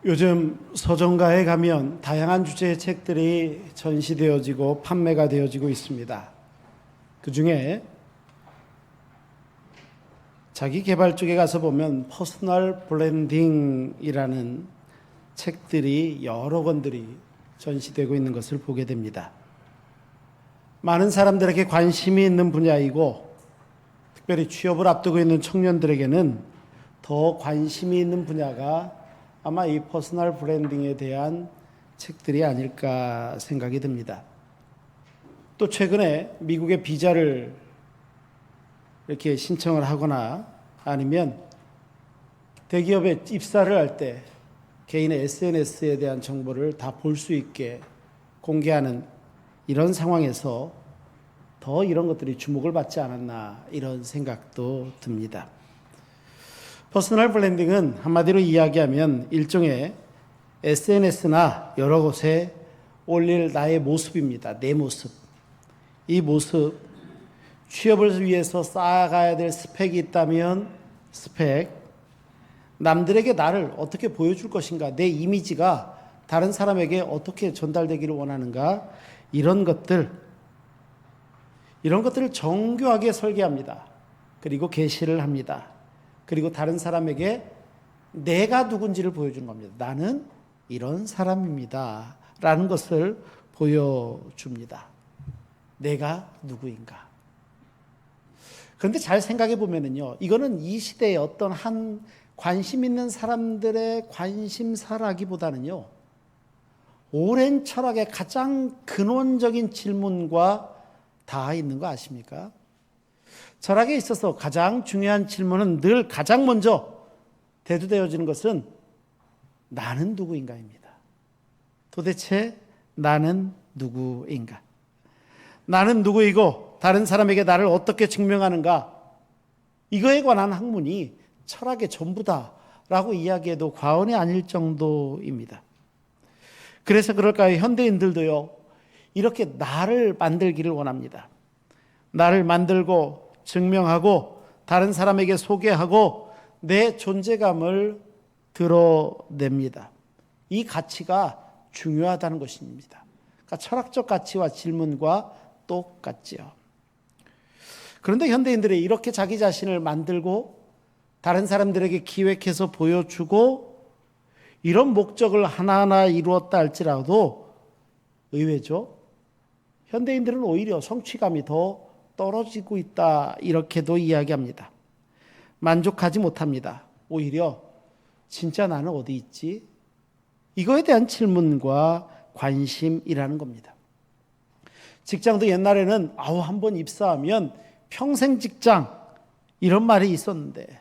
요즘 서점가에 가면 다양한 주제의 책들이 전시되어지고 판매가 되어지고 있습니다. 그 중에 자기 개발 쪽에 가서 보면 퍼스널 브랜딩이라는 책들이 여러 권들이 전시되고 있는 것을 보게 됩니다. 많은 사람들에게 관심이 있는 분야이고 특별히 취업을 앞두고 있는 청년들에게는 더 관심이 있는 분야가 아마 이 퍼스널 브랜딩에 대한 책들이 아닐까 생각이 듭니다. 또 최근에 미국의 비자를 이렇게 신청을 하거나 아니면 대기업에 입사를 할 때 개인의 SNS에 대한 정보를 다 볼 수 있게 공개하는 이런 상황에서 더 이런 것들이 주목을 받지 않았나 이런 생각도 듭니다. 퍼스널 브랜딩은 한마디로 이야기하면 일종의 SNS나 여러 곳에 올릴 나의 모습입니다. 내 모습. 이 모습, 취업을 위해서 쌓아가야 될 스펙이 있다면 스펙, 남들에게 나를 어떻게 보여줄 것인가, 내 이미지가 다른 사람에게 어떻게 전달되기를 원하는가, 이런 것들을 정교하게 설계합니다. 그리고 게시를 합니다. 그리고 다른 사람에게 내가 누군지를 보여주는 겁니다. 나는 이런 사람입니다. 라는 것을 보여줍니다. 내가 누구인가. 그런데 잘 생각해 보면은요, 이거는 이 시대의 어떤 한 관심 있는 사람들의 관심사라기보다는요, 오랜 철학의 가장 근원적인 질문과 닿아 있는 거 아십니까? 철학에 있어서 가장 중요한 질문은 늘 가장 먼저 대두되어지는 것은 나는 누구인가입니다. 도대체 나는 누구인가? 나는 누구이고 다른 사람에게 나를 어떻게 증명하는가? 이거에 관한 학문이 철학의 전부다라고 이야기해도 과언이 아닐 정도입니다. 그래서 그럴까요? 현대인들도요, 이렇게 나를 만들기를 원합니다. 나를 만들고 증명하고 다른 사람에게 소개하고 내 존재감을 드러냅니다. 이 가치가 중요하다는 것입니다. 그러니까 철학적 가치와 질문과 똑같지요. 그런데 현대인들이 이렇게 자기 자신을 만들고 다른 사람들에게 기획해서 보여주고 이런 목적을 하나하나 이루었다 할지라도 의외죠. 현대인들은 오히려 성취감이 더 떨어지고 있다 이렇게도 이야기합니다. 만족하지 못합니다. 오히려 진짜 나는 어디 있지? 이거에 대한 질문과 관심이라는 겁니다. 직장도 옛날에는 한번 입사하면 평생 직장 이런 말이 있었는데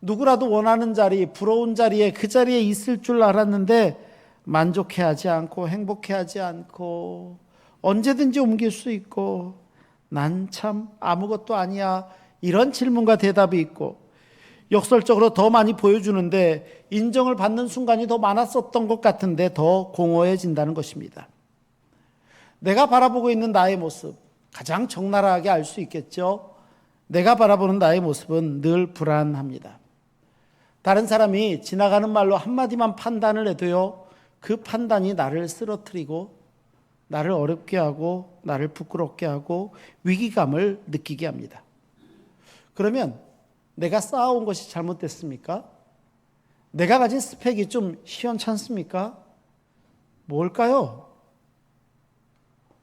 누구라도 원하는 자리, 부러운 자리에 그 자리에 있을 줄 알았는데 만족해하지 않고 행복해하지 않고 언제든지 옮길 수 있고 난 참 아무것도 아니야 이런 질문과 대답이 있고 역설적으로 더 많이 보여주는데 인정을 받는 순간이 더 많았었던 것 같은데 더 공허해진다는 것입니다. 내가 바라보고 있는 나의 모습 가장 적나라하게 알 수 있겠죠. 내가 바라보는 나의 모습은 늘 불안합니다. 다른 사람이 지나가는 말로 한마디만 판단을 해도요, 그 판단이 나를 쓰러뜨리고 나를 어렵게 하고 나를 부끄럽게 하고 위기감을 느끼게 합니다. 그러면 내가 쌓아온 것이 잘못됐습니까? 내가 가진 스펙이 좀 시원찮습니까? 뭘까요?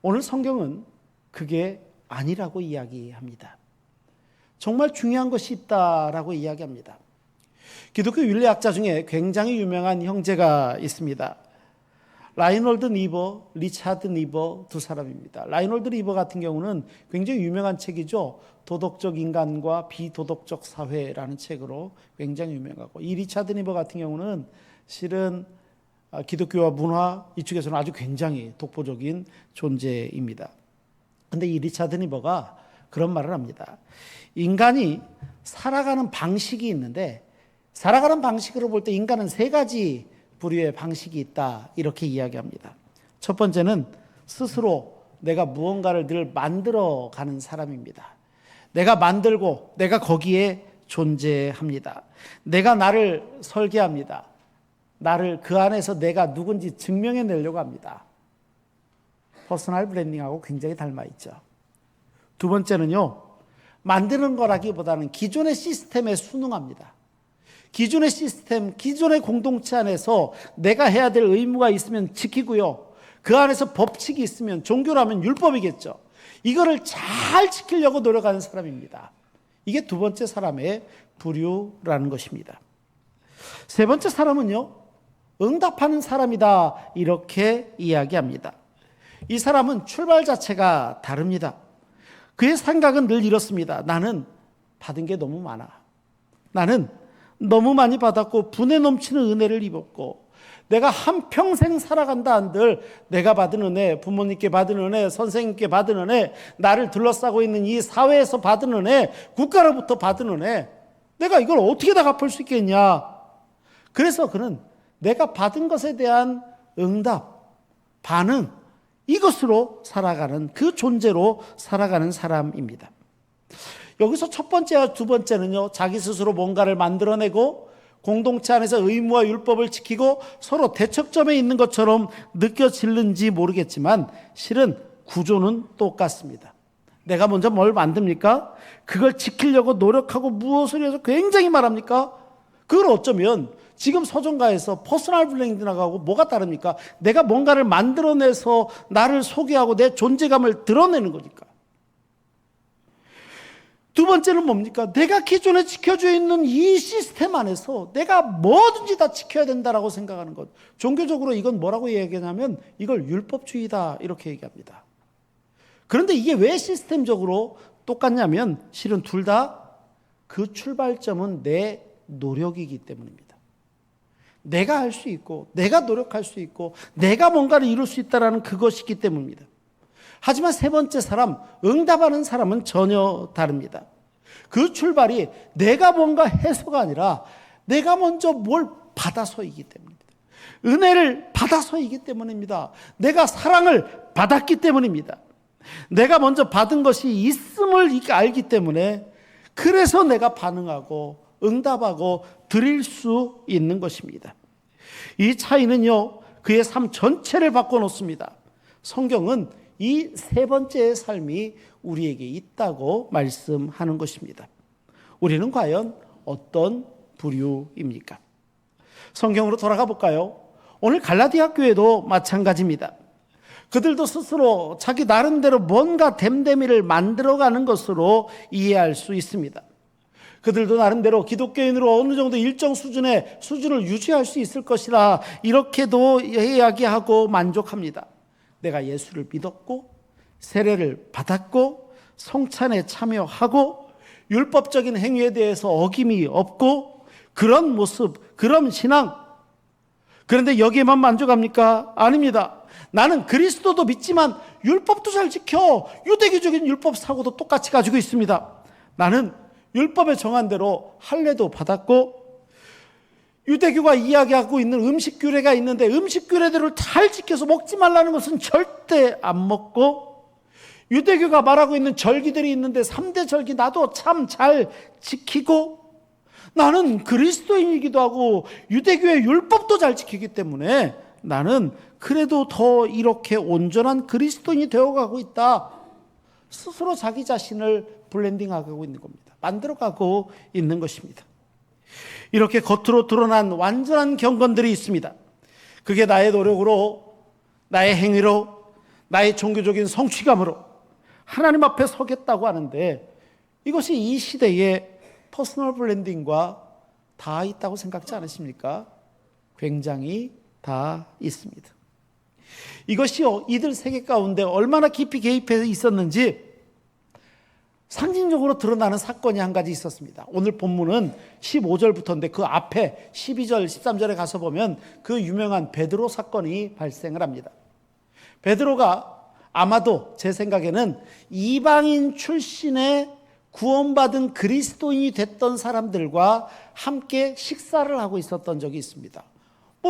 오늘 성경은 그게 아니라고 이야기합니다. 정말 중요한 것이 있다라고 이야기합니다. 기독교 윤리학자 중에 굉장히 유명한 형제가 있습니다. 라이놀드 니버, 리차드 니버 두 사람입니다. 라이놀드 니버 같은 경우는 굉장히 유명한 책이죠. 도덕적 인간과 비도덕적 사회라는 책으로 굉장히 유명하고, 이 리차드 니버 같은 경우는 실은 기독교와 문화 이쪽에서는 아주 굉장히 독보적인 존재입니다. 그런데 이 리차드 니버가 그런 말을 합니다. 인간이 살아가는 방식이 있는데 살아가는 방식으로 볼 때 인간은 세 가지 부류의 방식이 있다 이렇게 이야기합니다. 첫 번째는 스스로 내가 무언가를 늘 만들어가는 사람입니다. 내가 만들고 내가 거기에 존재합니다. 내가 나를 설계합니다. 그 안에서 내가 누군지 증명해내려고 합니다. 퍼스널 브랜딩하고 굉장히 닮아 있죠. 두 번째는요, 만드는 거라기보다는 기존의 시스템에 순응합니다. 기존의 시스템, 기존의 공동체 안에서 내가 해야 될 의무가 있으면 지키고요. 그 안에서 법칙이 있으면, 종교라면 율법이겠죠. 이거를 잘 지키려고 노력하는 사람입니다. 이게 두 번째 사람의 부류라는 것입니다. 세 번째 사람은요, 응답하는 사람이다, 이렇게 이야기합니다. 이 사람은 출발 자체가 다릅니다. 그의 생각은 늘 이렇습니다. 나는 받은 게 너무 많아. 나는 너무 많이 받았고 분에 넘치는 은혜를 입었고, 내가 한평생 살아간다 한들 내가 받은 은혜, 부모님께 받은 은혜, 선생님께 받은 은혜, 나를 둘러싸고 있는 이 사회에서 받은 은혜, 국가로부터 받은 은혜, 내가 이걸 어떻게 다 갚을 수 있겠냐. 그래서 그는 내가 받은 것에 대한 응답, 반응, 이것으로 살아가는, 그 존재로 살아가는 사람입니다. 여기서 첫 번째와 두 번째는요, 자기 스스로 뭔가를 만들어내고 공동체 안에서 의무와 율법을 지키고 서로 대척점에 있는 것처럼 느껴질는지 모르겠지만 실은 구조는 똑같습니다. 내가 먼저 뭘 만듭니까? 그걸 지키려고 노력하고 무엇을 해서 굉장히 말합니까? 그걸 어쩌면 지금 서정가에서 퍼스널 블렌딩하고 뭐가 다릅니까? 내가 뭔가를 만들어내서 나를 소개하고 내 존재감을 드러내는 거니까. 두 번째는 뭡니까? 내가 기존에 지켜져 있는 이 시스템 안에서 내가 뭐든지 다 지켜야 된다라고 생각하는 것. 종교적으로 이건 뭐라고 얘기하냐면 이걸 율법주의다, 이렇게 얘기합니다. 그런데 이게 왜 시스템적으로 똑같냐면 실은 둘 다 그 출발점은 내 노력이기 때문입니다. 내가 할 수 있고, 내가 노력할 수 있고, 내가 뭔가를 이룰 수 있다는 그것이기 때문입니다. 하지만 세 번째 사람, 응답하는 사람은 전혀 다릅니다. 그 출발이 내가 뭔가 해서가 아니라 내가 먼저 뭘 받아서이기 때문입니다. 은혜를 받아서이기 때문입니다. 내가 사랑을 받았기 때문입니다. 내가 먼저 받은 것이 있음을 알기 때문에, 그래서 내가 반응하고 응답하고 드릴 수 있는 것입니다. 이 차이는요, 그의 삶 전체를 바꿔놓습니다. 성경은 이 세 번째의 삶이 우리에게 있다고 말씀하는 것입니다. 우리는 과연 어떤 부류입니까? 성경으로 돌아가 볼까요? 오늘 갈라디아 교회도 마찬가지입니다. 그들도 스스로 자기 나름대로 뭔가 댐데미를 만들어가는 것으로 이해할 수 있습니다. 그들도 나름대로 기독교인으로 어느 정도 일정 수준의 수준을 유지할 수 있을 것이라 이렇게도 이야기하고 만족합니다. 내가 예수를 믿었고 세례를 받았고 성찬에 참여하고 율법적인 행위에 대해서 어김이 없고, 그런 모습, 그런 신앙. 그런데 여기에만 만족합니까? 아닙니다. 나는 그리스도도 믿지만 율법도 잘 지켜. 유대교적인 율법 사고도 똑같이 가지고 있습니다. 나는 율법에 정한 대로 할례도 받았고, 유대교가 이야기하고 있는 음식 규례가 있는데 음식 규례대로 잘 지켜서 먹지 말라는 것은 절대 안 먹고, 유대교가 말하고 있는 절기들이 있는데 3대 절기 나도 참 잘 지키고, 나는 그리스도인이기도 하고 유대교의 율법도 잘 지키기 때문에 나는 그래도 더 이렇게 온전한 그리스도인이 되어가고 있다. 스스로 자기 자신을 블렌딩하고 있는 겁니다. 만들어가고 있는 것입니다. 이렇게 겉으로 드러난 완전한 경건들이 있습니다. 그게 나의 노력으로, 나의 행위로, 나의 종교적인 성취감으로 하나님 앞에 서겠다고 하는데, 이것이 이 시대의 퍼스널 블렌딩과 다 있다고 생각지 않으십니까? 굉장히 다 있습니다. 이것이요, 이들 세계 가운데 얼마나 깊이 개입해 있었는지 상징적으로 드러나는 사건이 한 가지 있었습니다. 오늘 본문은 15절부터인데 그 앞에 12절, 13절에 가서 보면 그 유명한 베드로 사건이 발생을 합니다. 베드로가 아마도 제 생각에는 이방인 출신의 구원받은 그리스도인이 됐던 사람들과 함께 식사를 하고 있었던 적이 있습니다.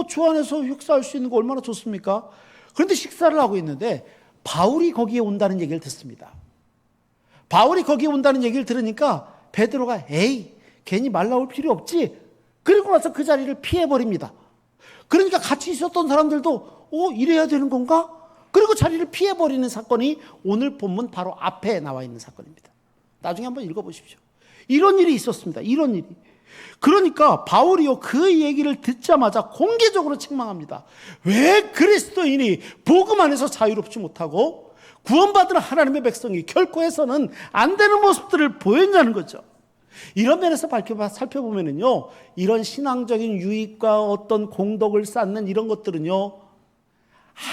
주 안에서 식사할 수 있는 거 얼마나 좋습니까? 그런데 식사를 하고 있는데 바울이 거기에 온다는 얘기를 듣습니다. 바울이 거기에 온다는 얘기를 들으니까 베드로가 에이, 괜히 말 나올 필요 없지. 그리고 나서 그 자리를 피해버립니다. 그러니까 같이 있었던 사람들도 이래야 되는 건가? 그리고 자리를 피해버리는 사건이 오늘 본문 바로 앞에 나와 있는 사건입니다. 나중에 한번 읽어보십시오. 이런 일이 있었습니다. 이런 일이. 그러니까 바울이요, 그 얘기를 듣자마자 공개적으로 책망합니다. 왜 그리스도인이 복음 안에서 자유롭지 못하고 구원받은 하나님의 백성이 결코 해서는 안 되는 모습들을 보였냐는 거죠. 이런 면에서 살펴보면요, 이런 신앙적인 유익과 어떤 공덕을 쌓는 이런 것들은요,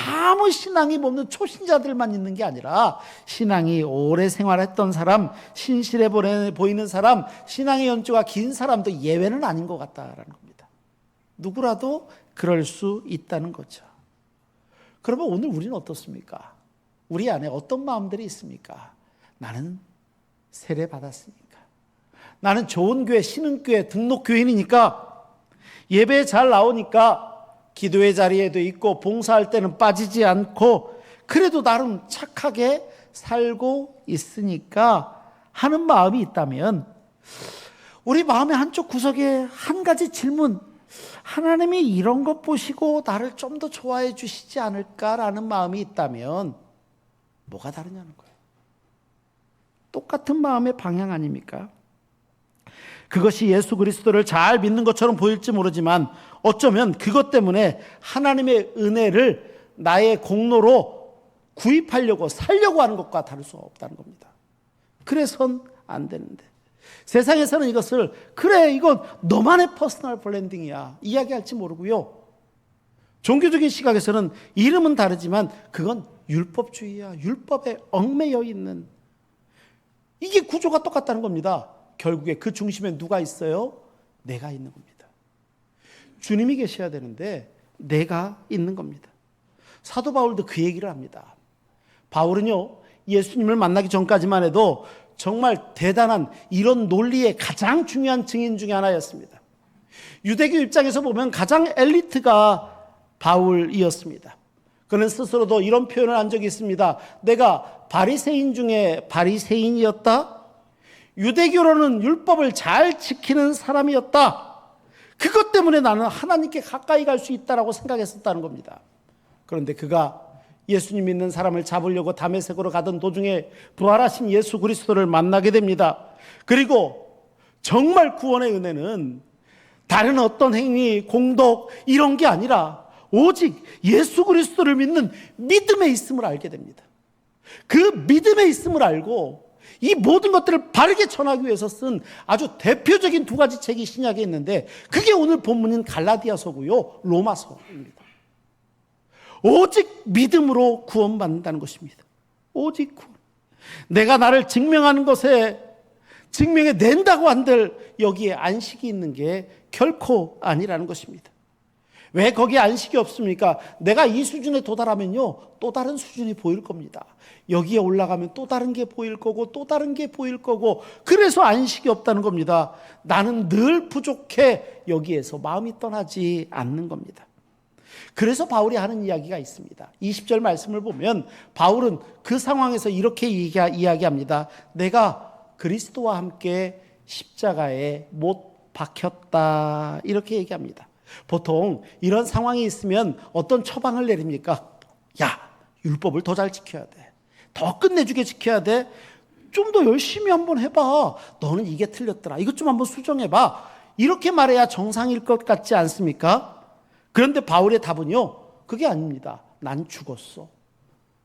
아무 신앙이 없는 초신자들만 있는 게 아니라 신앙이 오래 생활했던 사람, 신실해 보이는 사람, 신앙의 연주가 긴 사람도 예외는 아닌 것 같다라는 겁니다. 누구라도 그럴 수 있다는 거죠. 그러면 오늘 우리는 어떻습니까? 우리 안에 어떤 마음들이 있습니까? 나는 세례 받았으니까, 나는 좋은 교회, 신흥교회, 등록교인이니까, 예배 잘 나오니까, 기도의 자리에도 있고 봉사할 때는 빠지지 않고 그래도 나름 착하게 살고 있으니까 하는 마음이 있다면, 우리 마음의 한쪽 구석에 한 가지 질문, 하나님이 이런 것 보시고 나를 좀 더 좋아해 주시지 않을까라는 마음이 있다면 뭐가 다르냐는 거예요. 똑같은 마음의 방향 아닙니까? 그것이 예수 그리스도를 잘 믿는 것처럼 보일지 모르지만 어쩌면 그것 때문에 하나님의 은혜를 나의 공로로 구입하려고 살려고 하는 것과 다를 수 없다는 겁니다. 그래서는 안 되는데 세상에서는 이것을 그래 이건 너만의 퍼스널 브랜딩이야 이야기할지 모르고요, 종교적인 시각에서는 이름은 다르지만 그건 율법주의야, 율법에 얽매여 있는, 이게 구조가 똑같다는 겁니다. 결국에 그 중심에 누가 있어요? 내가 있는 겁니다. 주님이 계셔야 되는데 내가 있는 겁니다. 사도 바울도 그 얘기를 합니다. 바울은요, 예수님을 만나기 전까지만 해도 정말 대단한 이런 논리의 가장 중요한 증인 중에 하나였습니다. 유대교 입장에서 보면 가장 엘리트가 바울이었습니다. 그는 스스로도 이런 표현을 한 적이 있습니다. 내가 바리새인 중에 바리새인이었다. 유대교로는 율법을 잘 지키는 사람이었다. 그것 때문에 나는 하나님께 가까이 갈 수 있다라고 생각했었다는 겁니다. 그런데 그가 예수님 믿는 사람을 잡으려고 다메섹으로 가던 도중에 부활하신 예수 그리스도를 만나게 됩니다. 그리고 정말 구원의 은혜는 다른 어떤 행위, 공덕 이런 게 아니라 오직 예수 그리스도를 믿는 믿음에 있음을 알게 됩니다. 그 믿음에 있음을 알고 이 모든 것들을 바르게 전하기 위해서 쓴 아주 대표적인 두 가지 책이 신약에 있는데 그게 오늘 본문인 갈라디아서고요, 로마서입니다. 오직 믿음으로 구원받는다는 것입니다. 오직 구원. 내가 나를 증명하는 것에 증명해 낸다고 한들 여기에 안식이 있는 게 결코 아니라는 것입니다. 왜 거기에 안식이 없습니까? 내가 이 수준에 도달하면요, 또 다른 수준이 보일 겁니다. 여기에 올라가면 또 다른 게 보일 거고 또 다른 게 보일 거고, 그래서 안식이 없다는 겁니다. 나는 늘 부족해. 여기에서 마음이 떠나지 않는 겁니다. 그래서 바울이 하는 이야기가 있습니다. 20절 말씀을 보면 바울은 그 상황에서 이렇게 이야기합니다. 내가 그리스도와 함께 십자가에 못 박혔다, 이렇게 얘기합니다. 보통 이런 상황이 있으면 어떤 처방을 내립니까? 야, 율법을 더 잘 지켜야 돼. 더 끝내주게 지켜야 돼. 좀 더 열심히 한번 해봐. 너는 이게 틀렸더라. 이것 좀 한번 수정해봐. 이렇게 말해야 정상일 것 같지 않습니까? 그런데 바울의 답은요, 그게 아닙니다. 난 죽었어.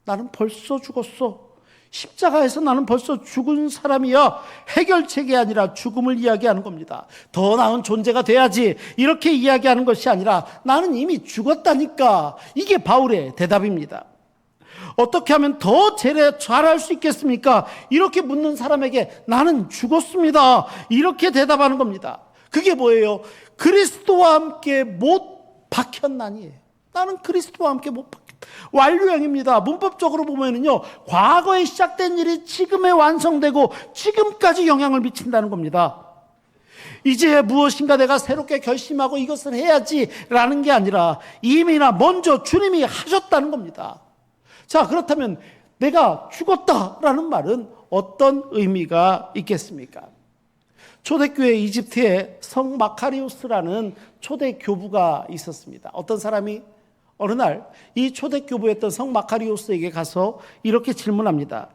나는 벌써 죽었어. 십자가에서 나는 벌써 죽은 사람이야. 해결책이 아니라 죽음을 이야기하는 겁니다. 더 나은 존재가 돼야지, 이렇게 이야기하는 것이 아니라 나는 이미 죽었다니까. 이게 바울의 대답입니다. 어떻게 하면 더 잘할 수 있겠습니까? 이렇게 묻는 사람에게 나는 죽었습니다, 이렇게 대답하는 겁니다. 그게 뭐예요? 그리스도와 함께 못 박혔나니에요. 나는 그리스도와 함께 못 박혔다. 완료형입니다. 문법적으로 보면은요, 과거에 시작된 일이 지금에 완성되고 지금까지 영향을 미친다는 겁니다. 이제 무엇인가 내가 새롭게 결심하고 이것을 해야지라는 게 아니라 이미나 먼저 주님이 하셨다는 겁니다. 자, 그렇다면 내가 죽었다라는 말은 어떤 의미가 있겠습니까? 초대교회 이집트에 성 마카리오스라는 초대 교부가 있었습니다. 어떤 사람이 어느 날 이 초대 교부였던 성 마카리오스에게 가서 이렇게 질문합니다.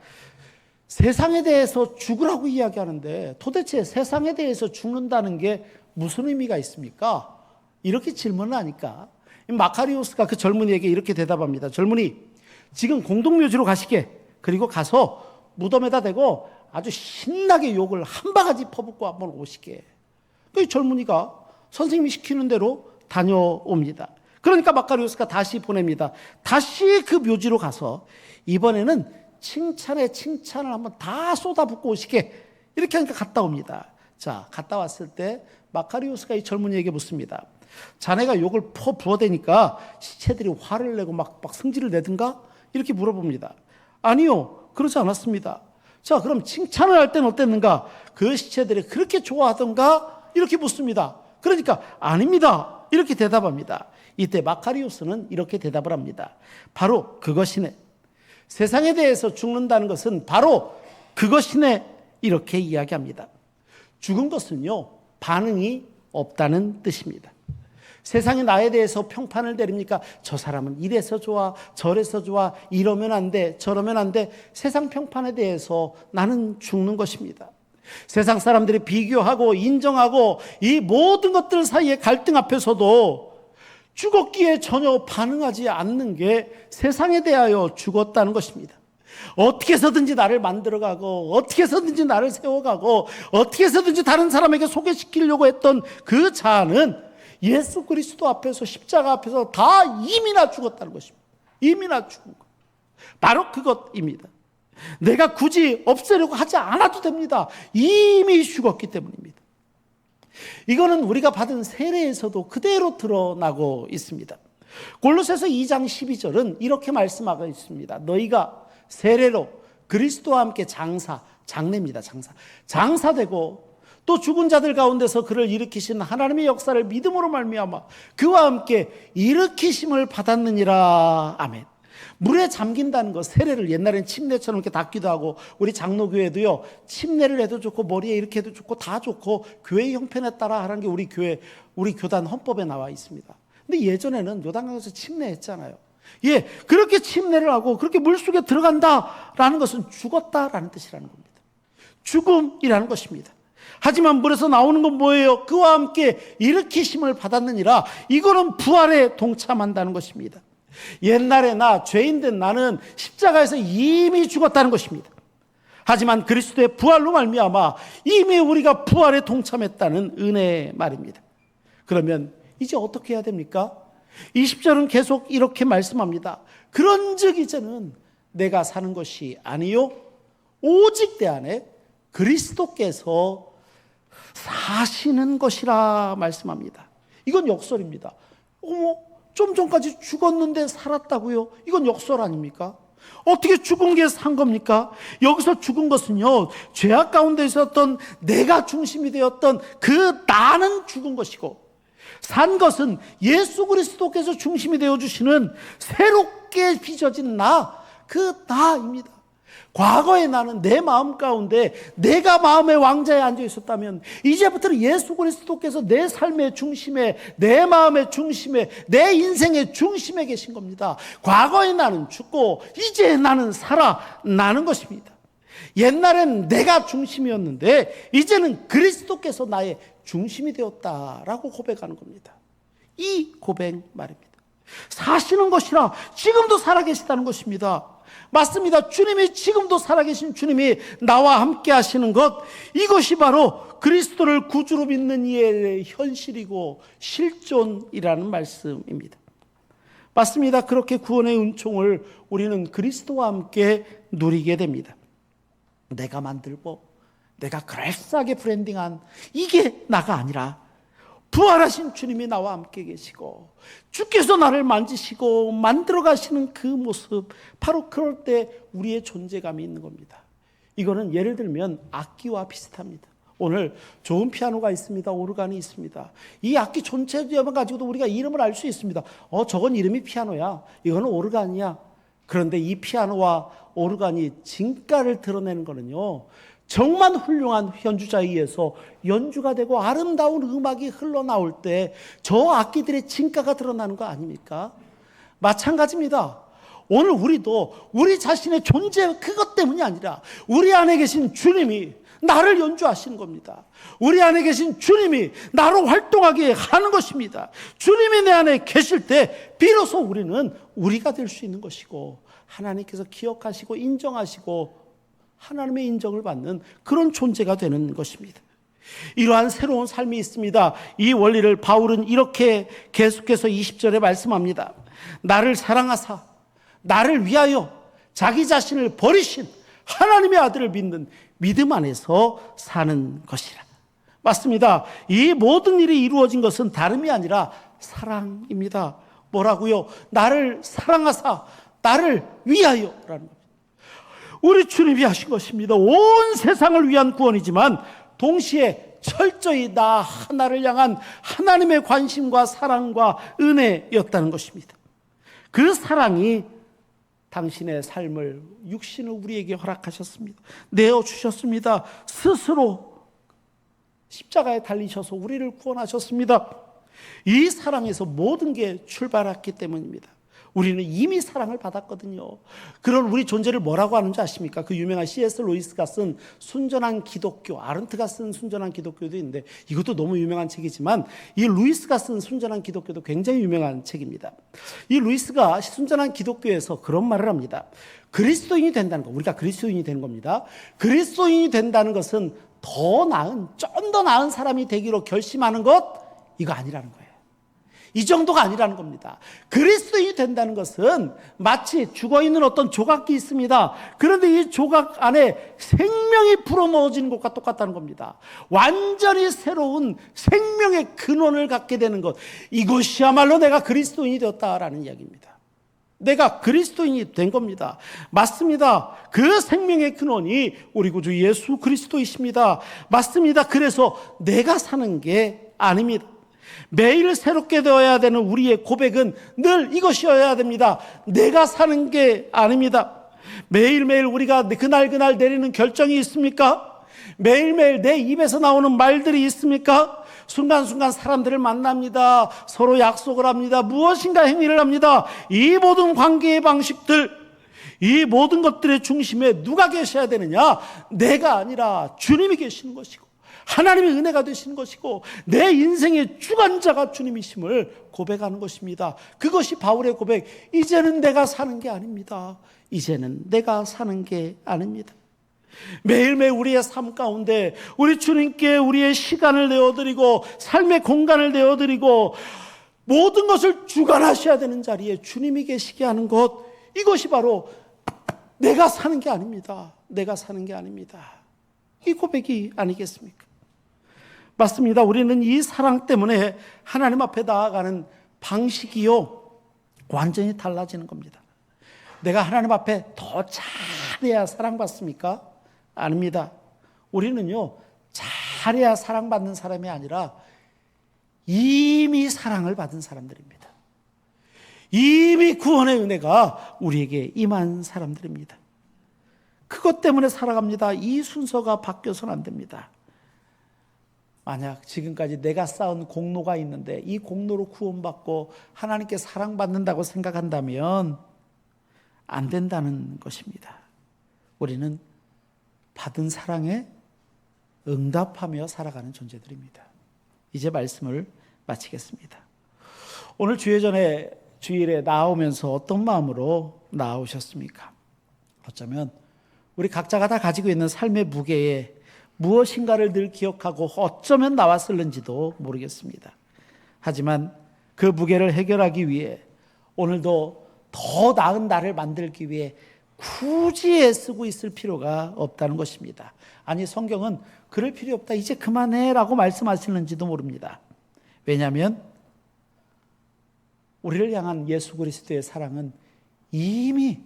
세상에 대해서 죽으라고 이야기하는데 도대체 세상에 대해서 죽는다는 게 무슨 의미가 있습니까? 이렇게 질문을 하니까 마카리오스가 그 젊은이에게 이렇게 대답합니다. 젊은이, 지금 공동묘지로 가시게. 그리고 가서 무덤에다 대고 아주 신나게 욕을 한 바가지 퍼붓고 한번 오시게. 그 젊은이가 선생님이 시키는 대로 다녀옵니다. 그러니까 마카리오스가 다시 보냅니다. 다시 그 묘지로 가서 이번에는 칭찬에 칭찬을 한번 다 쏟아붓고 오시게. 이렇게 하니까 갔다 옵니다. 자, 갔다 왔을 때 마카리오스가 이 젊은이에게 묻습니다. 자네가 욕을 부어대니까 시체들이 화를 내고 막 승질을 내든가? 이렇게 물어봅니다. 아니요, 그러지 않았습니다. 자, 그럼 칭찬을 할 때는 어땠는가? 그 시체들이 그렇게 좋아하던가? 이렇게 묻습니다. 그러니까 아닙니다. 이렇게 대답합니다. 이때 마카리오스는 이렇게 대답을 합니다. 바로 그것이네. 세상에 대해서 죽는다는 것은 바로 그것이네. 이렇게 이야기합니다. 죽은 것은요, 반응이 없다는 뜻입니다. 세상이 나에 대해서 평판을 내립니까? 저 사람은 이래서 좋아, 저래서 좋아, 이러면 안 돼, 저러면 안 돼. 세상 평판에 대해서 나는 죽는 것입니다. 세상 사람들이 비교하고 인정하고 이 모든 것들 사이의 갈등 앞에서도 죽었기에 전혀 반응하지 않는 게 세상에 대하여 죽었다는 것입니다. 어떻게 해서든지 나를 만들어가고 어떻게 해서든지 나를 세워가고 어떻게 해서든지 다른 사람에게 소개시키려고 했던 그 자아는 예수 그리스도 앞에서 십자가 앞에서 다 이미나 죽었다는 것입니다. 이미나 죽은 것. 바로 그것입니다. 내가 굳이 없애려고 하지 않아도 됩니다. 이미 죽었기 때문입니다. 이거는 우리가 받은 세례에서도 그대로 드러나고 있습니다. 골로새서 2장 12절은 이렇게 말씀하고 있습니다. 너희가 세례로 그리스도와 함께 장례입니다. 장사되고 또 죽은 자들 가운데서 그를 일으키신 하나님의 역사를 믿음으로 말미암아 그와 함께 일으키심을 받았느니라. 아멘. 물에 잠긴다는 것, 세례를 옛날엔 침례처럼 이렇게 닦기도 하고 우리 장로교회도요, 침례를 해도 좋고 머리에 이렇게 해도 좋고 다 좋고 교회 형편에 따라 하는 게 우리 교단 헌법에 나와 있습니다. 근데 예전에는 요단강에서 침례했잖아요. 예, 그렇게 침례를 하고 그렇게 물속에 들어간다라는 것은 죽었다라는 뜻이라는 겁니다. 죽음이라는 것입니다. 하지만 물에서 나오는 건 뭐예요? 그와 함께 일으키심을 받았느니라. 이거는 부활에 동참한다는 것입니다. 옛날에 죄인된 나는 십자가에서 이미 죽었다는 것입니다. 하지만 그리스도의 부활로 말미암아 이미 우리가 부활에 동참했다는 은혜의 말입니다. 그러면 이제 어떻게 해야 됩니까? 20절은 계속 이렇게 말씀합니다. 그런즉 이제는 내가 사는 것이 아니요 오직 내 안에 그리스도께서 사시는 것이라 말씀합니다. 이건 역설입니다. 좀 전까지 죽었는데 살았다고요? 이건 역설 아닙니까? 어떻게 죽은 게 산 겁니까? 여기서 죽은 것은요, 죄악 가운데 있었던 내가 중심이 되었던 그 나는 죽은 것이고, 산 것은 예수 그리스도께서 중심이 되어주시는 새롭게 빚어진 그 나입니다. 과거의 나는 내 마음 가운데 내가 마음의 왕자에 앉아 있었다면 이제부터는 예수 그리스도께서 내 삶의 중심에, 내 마음의 중심에, 내 인생의 중심에 계신 겁니다. 과거의 나는 죽고 이제 나는 살아나는 것입니다. 옛날엔 내가 중심이었는데 이제는 그리스도께서 나의 중심이 되었다라고 고백하는 겁니다. 이 고백 말입니다. 사시는 것이라 지금도 살아계시다는 것입니다. 맞습니다. 주님이 지금도 살아계신 주님이 나와 함께 하시는 것, 이것이 바로 그리스도를 구주로 믿는 이의 현실이고 실존이라는 말씀입니다. 맞습니다. 그렇게 구원의 은총을 우리는 그리스도와 함께 누리게 됩니다. 내가 만들고 내가 그럴싸하게 브랜딩한 이게 나가 아니라 부활하신 주님이 나와 함께 계시고 주께서 나를 만지시고 만들어 가시는 그 모습, 바로 그럴 때 우리의 존재감이 있는 겁니다. 이거는 예를 들면 악기와 비슷합니다. 오늘 좋은 피아노가 있습니다. 오르간이 있습니다. 이 악기 전체만 가지고도 우리가 이름을 알 수 있습니다. 저건 이름이 피아노야, 이거는 오르간이야. 그런데 이 피아노와 오르간이 진가를 드러내는 거는요, 정말 훌륭한 연주자에 의해서 연주가 되고 아름다운 음악이 흘러나올 때 저 악기들의 진가가 드러나는 거 아닙니까? 마찬가지입니다. 오늘 우리도 우리 자신의 존재 그것 때문이 아니라 우리 안에 계신 주님이 나를 연주하시는 겁니다. 우리 안에 계신 주님이 나로 활동하게 하는 것입니다. 주님이 내 안에 계실 때 비로소 우리는 우리가 될 수 있는 것이고 하나님께서 기억하시고 인정하시고 하나님의 인정을 받는 그런 존재가 되는 것입니다. 이러한 새로운 삶이 있습니다. 이 원리를 바울은 이렇게 계속해서 20절에 말씀합니다. 나를 사랑하사 나를 위하여 자기 자신을 버리신 하나님의 아들을 믿는 믿음 안에서 사는 것이라. 맞습니다. 이 모든 일이 이루어진 것은 다름이 아니라 사랑입니다. 뭐라고요? 나를 사랑하사 나를 위하여 라는 겁니다. 우리 주님이 하신 것입니다. 온 세상을 위한 구원이지만 동시에 철저히 나 하나를 향한 하나님의 관심과 사랑과 은혜였다는 것입니다. 그 사랑이 당신의 삶을 육신을 우리에게 허락하셨습니다. 내어주셨습니다. 스스로 십자가에 달리셔서 우리를 구원하셨습니다. 이 사랑에서 모든 게 출발했기 때문입니다. 우리는 이미 사랑을 받았거든요. 그런 우리 존재를 뭐라고 하는지 아십니까? 그 유명한 C.S. 루이스가 쓴 순전한 기독교, 아른트가 쓴 순전한 기독교도 있는데 이것도 너무 유명한 책이지만 이 루이스가 쓴 순전한 기독교도 굉장히 유명한 책입니다. 이 루이스가 순전한 기독교에서 그런 말을 합니다. 그리스도인이 된다는 것, 우리가 그리스도인이 되는 겁니다. 그리스도인이 된다는 것은 더 나은, 좀 더 나은 사람이 되기로 결심하는 것, 이거 아니라는 거예요. 이 정도가 아니라는 겁니다. 그리스도인이 된다는 것은 마치 죽어있는 어떤 조각이 있습니다. 그런데 이 조각 안에 생명이 불어넣어지는 것과 똑같다는 겁니다. 완전히 새로운 생명의 근원을 갖게 되는 것, 이것이야말로 내가 그리스도인이 되었다라는 이야기입니다. 내가 그리스도인이 된 겁니다. 맞습니다. 그 생명의 근원이 우리 구주 예수 그리스도이십니다. 맞습니다. 그래서 내가 사는 게 아닙니다. 매일 새롭게 되어야 되는 우리의 고백은 늘 이것이어야 됩니다. 내가 사는 게 아닙니다. 매일매일 우리가 그날 내리는 결정이 있습니까? 매일매일 내 입에서 나오는 말들이 있습니까? 순간순간 사람들을 만납니다. 서로 약속을 합니다. 무엇인가 행위를 합니다. 이 모든 관계의 방식들, 이 모든 것들의 중심에 누가 계셔야 되느냐? 내가 아니라 주님이 계시는 것이고 하나님의 은혜가 되시는 것이고 내 인생의 주관자가 주님이심을 고백하는 것입니다. 그것이 바울의 고백. 이제는 내가 사는 게 아닙니다. 이제는 내가 사는 게 아닙니다. 매일매일 우리의 삶 가운데 우리 주님께 우리의 시간을 내어드리고 삶의 공간을 내어드리고 모든 것을 주관하셔야 되는 자리에 주님이 계시게 하는 것, 이것이 바로 내가 사는 게 아닙니다. 내가 사는 게 아닙니다. 이 고백이 아니겠습니까? 맞습니다. 우리는 이 사랑 때문에 하나님 앞에 나아가는 방식이요, 완전히 달라지는 겁니다. 내가 하나님 앞에 더 잘해야 사랑받습니까? 아닙니다. 우리는요, 잘해야 사랑받는 사람이 아니라 이미 사랑을 받은 사람들입니다. 이미 구원의 은혜가 우리에게 임한 사람들입니다. 그것 때문에 살아갑니다. 이 순서가 바뀌어서는 안 됩니다. 만약 지금까지 내가 쌓은 공로가 있는데 이 공로로 구원받고 하나님께 사랑받는다고 생각한다면 안 된다는 것입니다. 우리는 받은 사랑에 응답하며 살아가는 존재들입니다. 이제 말씀을 마치겠습니다. 오늘 주일에 나오면서 어떤 마음으로 나오셨습니까? 어쩌면 우리 각자가 다 가지고 있는 삶의 무게에 무엇인가를 늘 기억하고 어쩌면 나왔을는지도 모르겠습니다. 하지만 그 무게를 해결하기 위해 오늘도 더 나은 나를 만들기 위해 굳이 애쓰고 있을 필요가 없다는 것입니다. 아니, 성경은 그럴 필요 없다, 이제 그만해라고 말씀하시는지도 모릅니다. 왜냐하면 우리를 향한 예수 그리스도의 사랑은 이미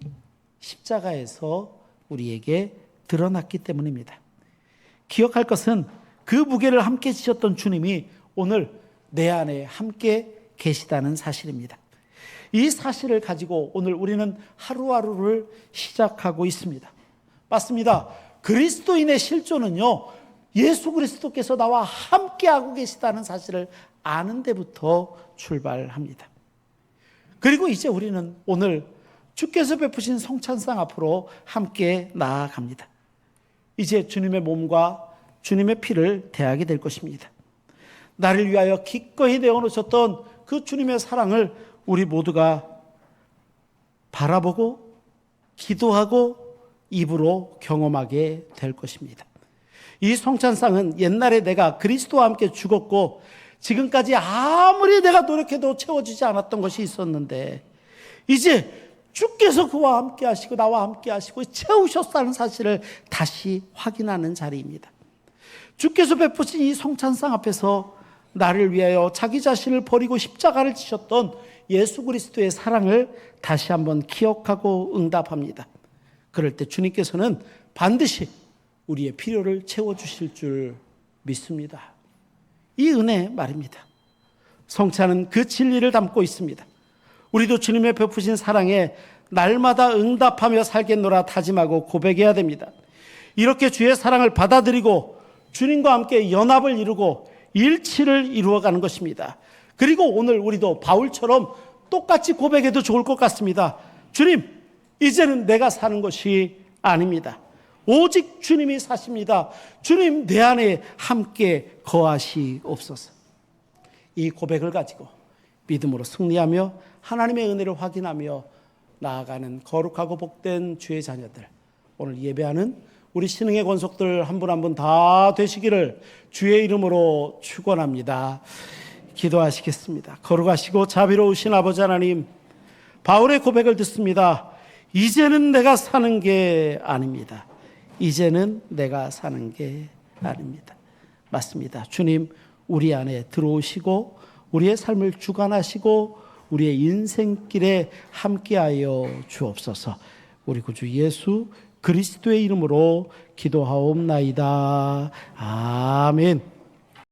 십자가에서 우리에게 드러났기 때문입니다. 기억할 것은 그 무게를 함께 지셨던 주님이 오늘 내 안에 함께 계시다는 사실입니다. 이 사실을 가지고 오늘 우리는 하루하루를 시작하고 있습니다. 맞습니다. 그리스도인의 실존은요, 예수 그리스도께서 나와 함께하고 계시다는 사실을 아는 데부터 출발합니다. 그리고 이제 우리는 오늘 주께서 베푸신 성찬상 앞으로 함께 나아갑니다. 이제 주님의 몸과 주님의 피를 대하게 될 것입니다. 나를 위하여 기꺼이 내어놓으셨던 그 주님의 사랑을 우리 모두가 바라보고 기도하고 입으로 경험하게 될 것입니다. 이 성찬상은 옛날에 내가 그리스도와 함께 죽었고 지금까지 아무리 내가 노력해도 채워지지 않았던 것이 있었는데 이제 주께서 그와 함께 하시고 나와 함께 하시고 채우셨다는 사실을 다시 확인하는 자리입니다. 주께서 베푸신 이 성찬상 앞에서 나를 위하여 자기 자신을 버리고 십자가를 지셨던 예수 그리스도의 사랑을 다시 한번 기억하고 응답합니다. 그럴 때 주님께서는 반드시 우리의 필요를 채워주실 줄 믿습니다. 이 은혜 말입니다. 성찬은 그 진리를 담고 있습니다. 우리도 주님의 베푸신 사랑에 날마다 응답하며 살겠노라 다짐하고 고백해야 됩니다. 이렇게 주의 사랑을 받아들이고 주님과 함께 연합을 이루고 일치를 이루어가는 것입니다. 그리고 오늘 우리도 바울처럼 똑같이 고백해도 좋을 것 같습니다. 주님, 이제는 내가 사는 것이 아닙니다. 오직 주님이 사십니다. 주님, 내 안에 함께 거하시옵소서. 이 고백을 가지고 믿음으로 승리하며 하나님의 은혜를 확인하며 나아가는 거룩하고 복된 주의 자녀들, 오늘 예배하는 우리 신흥의 권속들 한 분 한 분 다 되시기를 주의 이름으로 축원합니다. 기도하시겠습니다. 거룩하시고 자비로우신 아버지 하나님, 바울의 고백을 듣습니다. 이제는 내가 사는 게 아닙니다. 이제는 내가 사는 게 아닙니다. 맞습니다. 주님, 우리 안에 들어오시고 우리의 삶을 주관하시고 우리의 인생길에 함께하여 주옵소서. 우리 구주 예수 그리스도의 이름으로 기도하옵나이다. 아멘.